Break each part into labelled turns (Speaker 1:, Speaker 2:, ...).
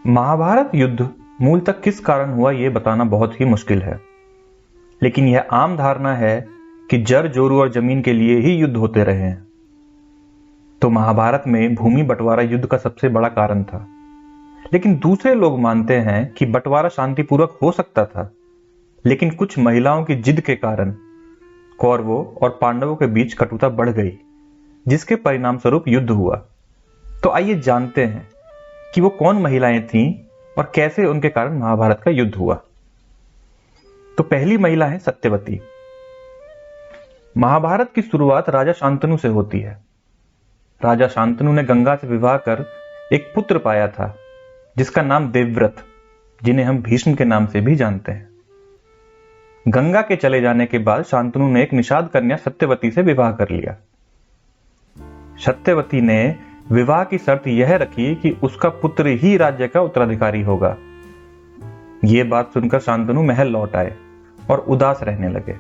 Speaker 1: महाभारत युद्ध मूलतः किस कारण हुआ ये बताना बहुत ही मुश्किल है, लेकिन यह आम धारणा है कि जर जोरू और जमीन के लिए ही युद्ध होते रहे हैं। तो महाभारत में भूमि बंटवारा युद्ध का सबसे बड़ा कारण था, लेकिन दूसरे लोग मानते हैं कि बंटवारा शांतिपूर्वक हो सकता था, लेकिन कुछ महिलाओं की जिद के कारण कौरवों और पांडवों के बीच कटुता बढ़ गई, जिसके परिणाम स्वरूप युद्ध हुआ। तो आइए जानते हैं कि वो कौन महिलाएं थीं और कैसे उनके कारण महाभारत का युद्ध हुआ। तो पहली महिला है सत्यवती। महाभारत की शुरुआत राजा शांतनु से होती है। राजा शांतनु ने गंगा से विवाह कर एक पुत्र पाया था, जिसका नाम देवव्रत, जिन्हें हम भीष्म के नाम से भी जानते हैं। गंगा के चले जाने के बाद शांतनु ने एक निषाद कन्या सत्यवती से विवाह कर लिया। सत्यवती ने विवाह की शर्त यह रखी कि उसका पुत्र ही राज्य का उत्तराधिकारी होगा। यह बात सुनकर शांतनु महल लौट आए और उदास रहने लगे।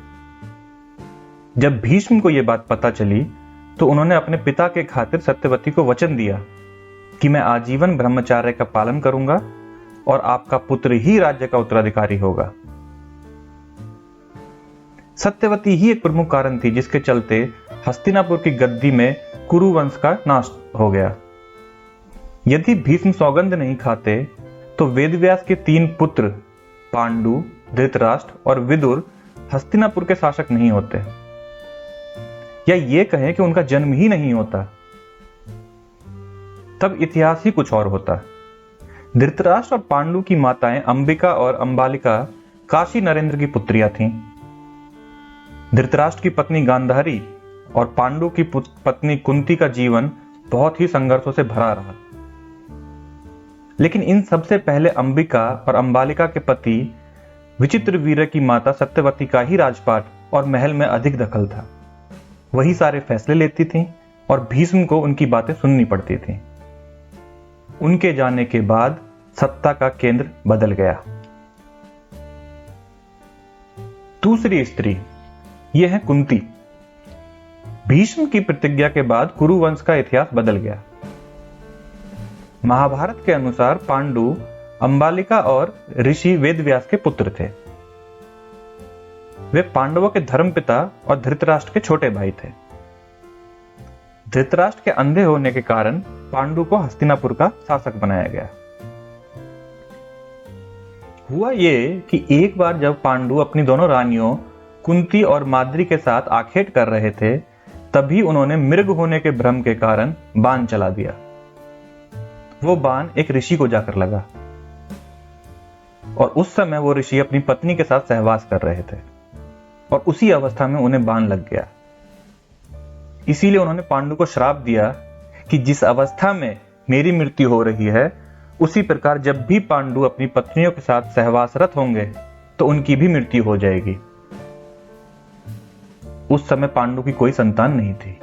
Speaker 1: जब भीष्म को यह बात पता चली तो उन्होंने अपने पिता के खातिर सत्यवती को वचन दिया कि मैं आजीवन ब्रह्मचर्य का पालन करूंगा और आपका पुत्र ही राज्य का उत्तराधिकारी होगा। सत्यवती ही एक प्रमुख कारण थी जिसके चलते हस्तिनापुर की गद्दी में कुरु वंश का नाश हो गया। यदि भीष्म सौगंध नहीं खाते तो वेदव्यास के 3 पुत्र पांडु, धृतराष्ट्र और विदुर हस्तिनापुर के शासक नहीं होते, या ये कहें कि उनका जन्म ही नहीं होता। तब इतिहास ही कुछ और होता। धृतराष्ट्र और पांडु की माताएं अंबिका और अंबालिका काशी नरेंद्र की पुत्रियां थीं। धृतराष्ट्र की पत्नी गांधारी और पांडु की पत्नी कुंती का जीवन बहुत ही संघर्षों से भरा रहा। लेकिन इन सबसे पहले अंबिका और अंबालिका के पति विचित्रवीर्य की माता सत्यवती का ही राजपाट और महल में अधिक दखल था। वही सारे फैसले लेती थीं और भीष्म को उनकी बातें सुननी पड़ती थीं। उनके जाने के बाद सत्ता का केंद्र बदल गया। दूसरी स्त्री यह है कुंती। भीष्म की प्रतिज्ञा के बाद कुरु वंश का इतिहास बदल गया। महाभारत के अनुसार पांडु अंबालिका और ऋषि वेदव्यास के पुत्र थे। वे पांडवों के धर्मपिता और धृतराष्ट्र के छोटे भाई थे। धृतराष्ट्र के अंधे होने के कारण पांडु को हस्तिनापुर का शासक बनाया गया। हुआ ये कि एक बार जब पांडु अपनी दोनों रानियों कुंती और माद्री के साथ आखेट कर रहे थे, तभी उन्होंने मृग होने के भ्रम के कारण बाण चला दिया। वो बाण एक ऋषि को जाकर लगा और उस समय वो ऋषि अपनी पत्नी के साथ सहवास कर रहे थे और उसी अवस्था में उन्हें बाण लग गया। इसीलिए उन्होंने पांडु को श्राप दिया कि जिस अवस्था में मेरी मृत्यु हो रही है, उसी प्रकार जब भी पांडु अपनी पत्नियों के साथ सहवासरत होंगे तो उनकी भी मृत्यु हो जाएगी। उस समय पांडु की कोई संतान नहीं थी।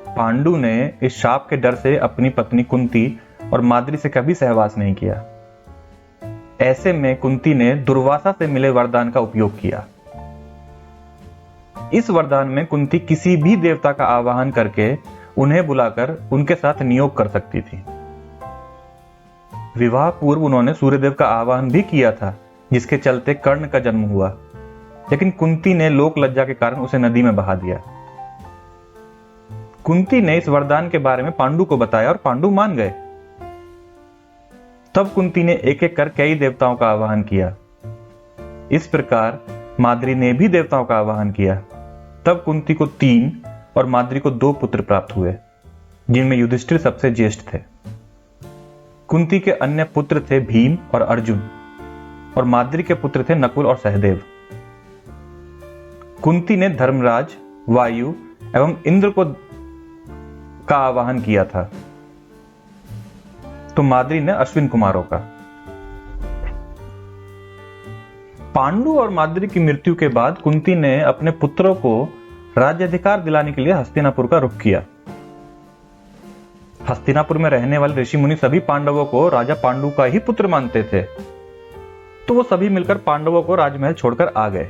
Speaker 1: पांडु ने इस शाप के डर से अपनी पत्नी कुंती और माद्री से कभी सहवास नहीं किया। ऐसे में कुंती ने दुर्वासा से मिले वरदान का उपयोग किया। इस वरदान में कुंती किसी भी देवता का आवाहन करके उन्हें बुलाकर उनके साथ नियोग कर सकती थी। विवाह पूर्व उन्होंने सूर्यदेव का आवाहन भी किया था, जिसके चलते कर्ण का जन्म हुआ, लेकिन कुंती ने लोक लज्जा के कारण उसे नदी में बहा दिया। कुंती ने इस वरदान के बारे में पांडु को बताया और पांडु मान गए। तब कुंती ने एक एक कर कई देवताओं का आवाहन किया। इस प्रकार माद्री ने भी देवताओं का आवाहन किया। तब कुंती को 3 और माद्री को 2 पुत्र प्राप्त हुए, जिनमें युधिष्ठिर सबसे ज्येष्ठ थे। कुंती के अन्य पुत्र थे भीम और अर्जुन, और माद्री के पुत्र थे नकुल और सहदेव। कुंती ने धर्मराज, वायु एवं इंद्र का आवाहन किया था, तो माद्री ने अश्विन कुमारों का। पांडु और माद्री की मृत्यु के बाद कुंती ने अपने पुत्रों को राज्याधिकार दिलाने के लिए हस्तिनापुर का रुख किया। हस्तिनापुर में रहने वाले ऋषि मुनि सभी पांडवों को राजा पांडु का ही पुत्र मानते थे, तो वो सभी मिलकर पांडवों को राजमहल छोड़कर आ गए।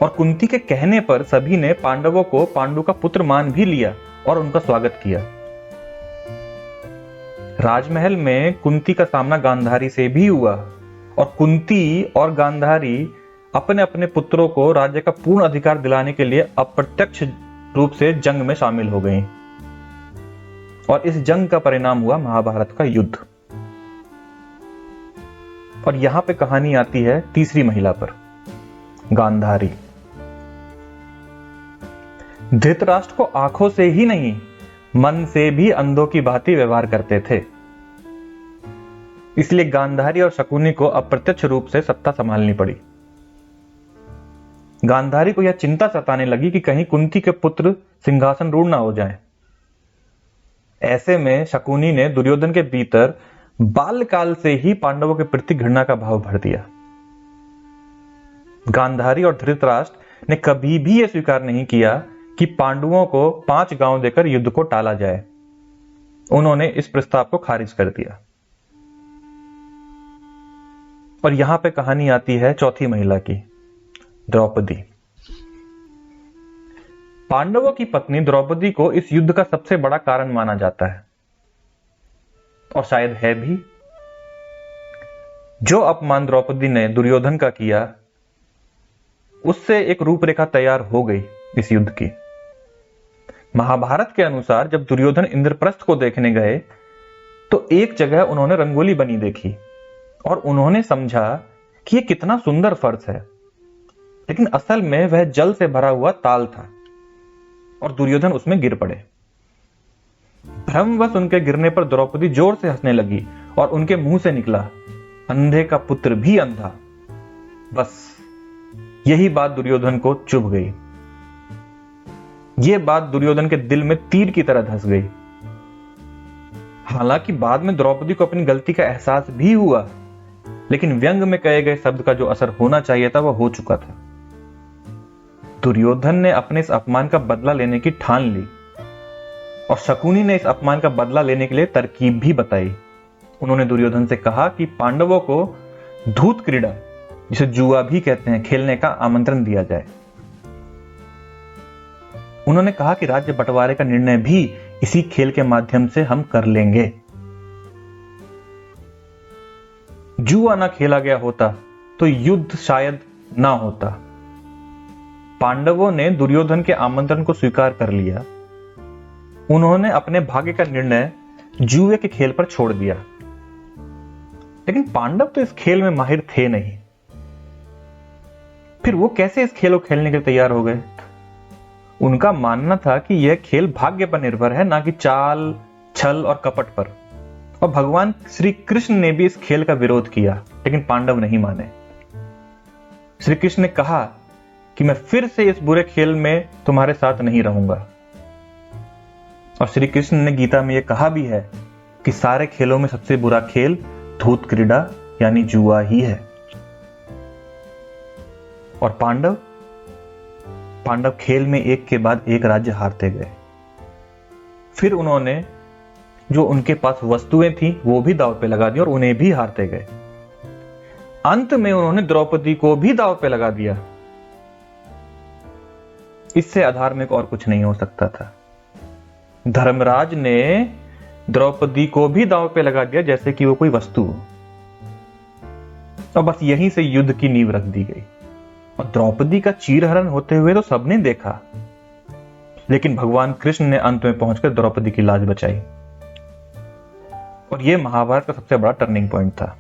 Speaker 1: और कुंती के कहने पर सभी ने पांडवों को पांडु का पुत्र मान भी लिया और उनका स्वागत किया। राजमहल में कुंती का सामना गांधारी से भी हुआ और कुंती और गांधारी अपने अपने पुत्रों को राज्य का पूर्ण अधिकार दिलाने के लिए अप्रत्यक्ष रूप से जंग में शामिल हो गई और इस जंग का परिणाम हुआ महाभारत का युद्ध। और यहां पे कहानी आती है तीसरी महिला पर, गांधारी। धृतराष्ट्र को आंखों से ही नहीं, मन से भी अंधों की भांति व्यवहार करते थे, इसलिए गांधारी और शकुनी को अप्रत्यक्ष रूप से सत्ता संभालनी पड़ी। गांधारी को यह चिंता सताने लगी कि कहीं कुंती के पुत्र सिंहासन रूढ़ ना हो जाएं। ऐसे में शकुनी ने दुर्योधन के भीतर बाल्यकाल से ही पांडवों के प्रति घृणा का भाव भर दिया। गांधारी और धृतराष्ट्र ने कभी भी यह स्वीकार नहीं किया कि पांडवों को 5 गांव देकर युद्ध को टाला जाए। उन्होंने इस प्रस्ताव को खारिज कर दिया। और यहां पे कहानी आती है चौथी महिला की, द्रौपदी। पांडवों की पत्नी द्रौपदी को इस युद्ध का सबसे बड़ा कारण माना जाता है और शायद है भी। जो अपमान द्रौपदी ने दुर्योधन का किया, उससे एक रूपरेखा तैयार हो गई इस युद्ध की। महाभारत के अनुसार जब दुर्योधन इंद्रप्रस्थ को देखने गए तो एक जगह उन्होंने रंगोली बनी देखी और उन्होंने समझा कि यह कितना सुंदर फर्श है, लेकिन असल में वह जल से भरा हुआ ताल था और दुर्योधन उसमें गिर पड़े। भ्रमवश उनके गिरने पर द्रौपदी जोर से हंसने लगी और उनके मुंह से निकला, अंधे का पुत्र भी अंधा। बस यही बात दुर्योधन को चुभ गई। यह बात दुर्योधन के दिल में तीर की तरह धंस गई। हालांकि बाद में द्रौपदी को अपनी गलती का एहसास भी हुआ, लेकिन व्यंग में कहे गए शब्द का जो असर होना चाहिए था वह हो चुका था। दुर्योधन ने अपने इस अपमान का बदला लेने की ठान ली और शकुनी ने इस अपमान का बदला लेने के लिए तरकीब भी बताई। उन्होंने दुर्योधन से कहा कि पांडवों को धूत क्रीड़ा, जिसे जुआ भी कहते हैं, खेलने का आमंत्रण दिया जाए। उन्होंने कहा कि राज्य बंटवारे का निर्णय भी इसी खेल के माध्यम से हम कर लेंगे। जुआ ना खेला गया होता तो युद्ध शायद ना होता। पांडवों ने दुर्योधन के आमंत्रण को स्वीकार कर लिया। उन्होंने अपने भाग्य का निर्णय जुए के खेल पर छोड़ दिया, लेकिन पांडव तो इस खेल में माहिर थे नहीं। फिर वो कैसे इस खेल को खेलने के लिए तैयार हो गए? उनका मानना था कि यह खेल भाग्य पर निर्भर है, ना कि चाल, छल और कपट पर। और भगवान श्री कृष्ण ने भी इस खेल का विरोध किया, लेकिन पांडव नहीं माने। श्री कृष्ण ने कहा कि मैं फिर से इस बुरे खेल में तुम्हारे साथ नहीं रहूंगा। और श्री कृष्ण ने गीता में यह कहा भी है कि सारे खेलों में सबसे बुरा खेल धूत क्रीड़ा यानी जुआ ही है। और पांडव खेल में एक के बाद एक राज्य हारते गए। फिर उन्होंने जो उनके पास वस्तुएं थी वो भी दांव पे लगा दी और उन्हें भी हारते गए। अंत में उन्होंने द्रौपदी को भी दांव पे लगा दिया। इससे अधार्मिक और कुछ नहीं हो सकता था। धर्मराज ने द्रौपदी को भी दांव पे लगा दिया जैसे कि वो कोई वस्तु हो। और बस यहीं से युद्ध की नींव रख दी गई। और द्रौपदी का चीरहरण होते हुए तो सबने देखा, लेकिन भगवान कृष्ण ने अंत में पहुंचकर द्रौपदी की लाज बचाई। और यह महाभारत का सबसे बड़ा टर्निंग पॉइंट था।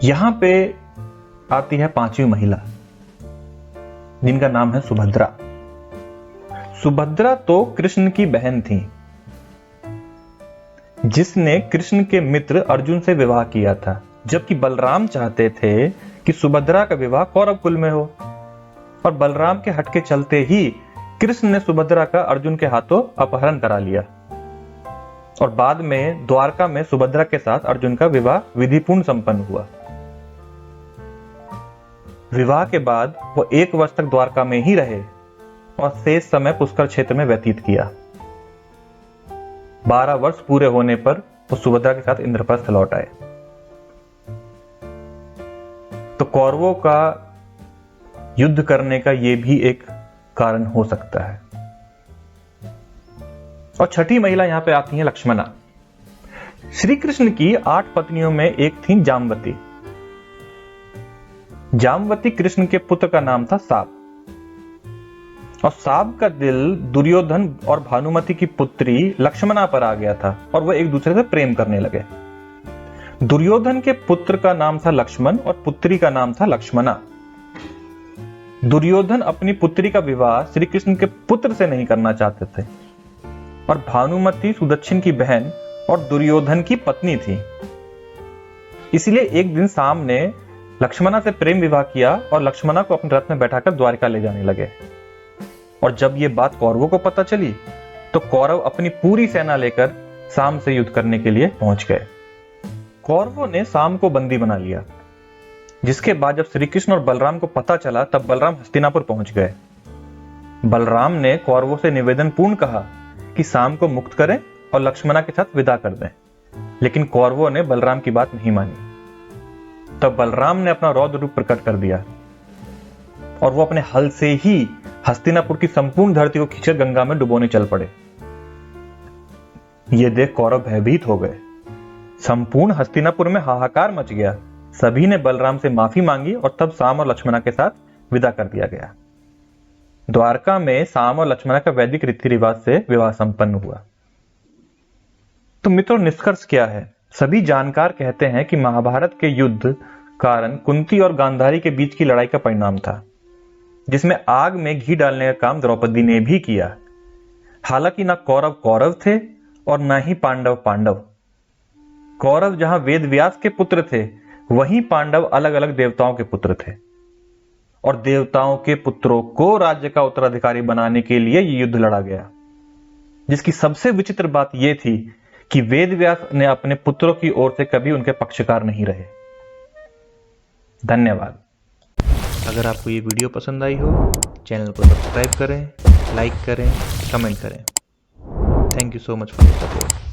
Speaker 1: यहां पे आती है 5वीं महिला, जिनका नाम है सुभद्रा। सुभद्रा तो कृष्ण की बहन थी, जिसने कृष्ण के मित्र अर्जुन से विवाह किया था, जबकि बलराम चाहते थे कि सुभद्रा का विवाह कौरव कुल में हो। और बलराम के हट के चलते ही कृष्ण ने सुभद्रा का अर्जुन के हाथों अपहरण करा लिया और बाद में द्वारका में सुभद्रा के साथ अर्जुन का विवाह विधिपूर्ण संपन्न हुआ। विवाह के बाद वो 1 वर्ष तक द्वारका में ही रहे और शेष समय पुष्कर क्षेत्र में व्यतीत किया। 12 वर्ष पूरे होने पर वो सुभद्रा के साथ इंद्रप्रस्थ लौट आए। तो कौरवों का युद्ध करने का यह भी एक कारण हो सकता है। और छठी महिला यहां पे आती है लक्ष्मणा। श्री कृष्ण की 8 पत्नियों में एक थी जामवती। जामवती कृष्ण के पुत्र का नाम था साब, और साब का दिल दुर्योधन और भानुमति की पुत्री लक्ष्मणा पर आ गया था और वह एक दूसरे से प्रेम करने लगे। दुर्योधन के पुत्र का नाम था लक्ष्मण और पुत्री का नाम था लक्ष्मणा। दुर्योधन अपनी पुत्री का विवाह श्री कृष्ण के पुत्र से नहीं करना चाहते थे, और भानुमति सुदक्षिण की बहन और दुर्योधन की पत्नी थी। इसलिए एक दिन साम ने लक्ष्मणा से प्रेम विवाह किया और लक्ष्मणा को अपने रथ में बैठाकर द्वारका ले जाने लगे। और जब यह बात कौरवों को पता चली तो कौरव अपनी पूरी सेना लेकर साम से युद्ध करने के लिए पहुंच गए। कौरवों ने साम को बंदी बना लिया, जिसके बाद जब श्री कृष्ण और बलराम को पता चला तब बलराम हस्तिनापुर पहुंच गए। बलराम ने कौरवों से निवेदन पूर्ण कहा कि साम को मुक्त करें और लक्ष्मणा के साथ विदा कर दें, लेकिन कौरवों ने बलराम की बात नहीं मानी। तब बलराम ने अपना रौद्र रूप प्रकट कर दिया और वो अपने हल से ही हस्तिनापुर की संपूर्ण धरती को खींचकर गंगा में डुबोने चल पड़े। ये देख कौरव भयभीत हो गए। संपूर्ण हस्तिनापुर में हाहाकार मच गया। सभी ने बलराम से माफी मांगी और तब साम और लक्ष्मणा के साथ विदा कर दिया गया। द्वारका में साम और लक्ष्मणा का वैदिक रीति रिवाज से विवाह संपन्न हुआ। तो मित्रों, निष्कर्ष क्या है? सभी जानकार कहते हैं कि महाभारत के युद्ध कारण कुंती और गांधारी के बीच की लड़ाई का परिणाम था, जिसमें आग में घी डालने का काम द्रौपदी ने भी किया। हालांकि ना कौरव कौरव थे और ना ही पांडव पांडव। कौरव जहां वेद व्यास के पुत्र थे, वहीं पांडव अलग अलग देवताओं के पुत्र थे, और देवताओं के पुत्रों को राज्य का उत्तराधिकारी बनाने के लिए यह युद्ध लड़ा गया। जिसकी सबसे विचित्र बात यह थी कि वेद व्यास ने अपने पुत्रों की ओर से कभी उनके पक्षकार नहीं रहे। धन्यवाद। अगर आपको ये वीडियो पसंद आई हो, चैनल को सब्सक्राइब करें, लाइक करें, कमेंट करें। Thank you so much for the support.